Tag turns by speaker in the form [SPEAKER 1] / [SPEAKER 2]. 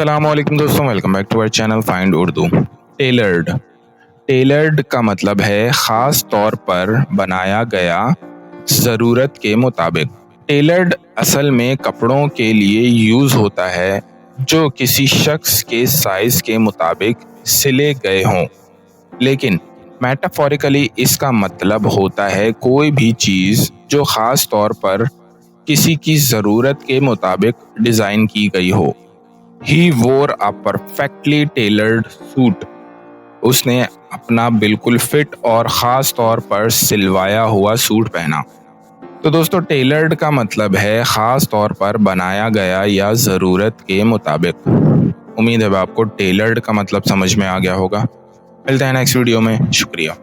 [SPEAKER 1] अस्सलाम वालेकुम दोस्तों, welcome back to our channel find Urdu. Tailored tailored का मतलब है ख़ास तौर पर बनाया गया, ज़रूरत के मुताबिक। टेलर्ड असल में कपड़ों के लिए यूज़ होता है जो किसी शख्स के साइज़ के मुताबिक सिले गए हों, लेकिन मेटाफोरिकली इसका मतलब होता है कोई भी चीज़ जो ख़ास तौर पर किसी की ज़रूरत के मुताबिक डिज़ाइन की गई हो। He wore a perfectly tailored suit. उसने अपना बिल्कुल फिट और ख़ास तौर पर सिलवाया हुआ सूट पहना। तो दोस्तों, टेलर्ड का मतलब है ख़ास तौर पर बनाया गया या ज़रूरत के मुताबिक। उम्मीद है आपको टेलर्ड का मतलब समझ में आ गया होगा। मिलते हैं नेक्स्ट वीडियो में। शुक्रिया।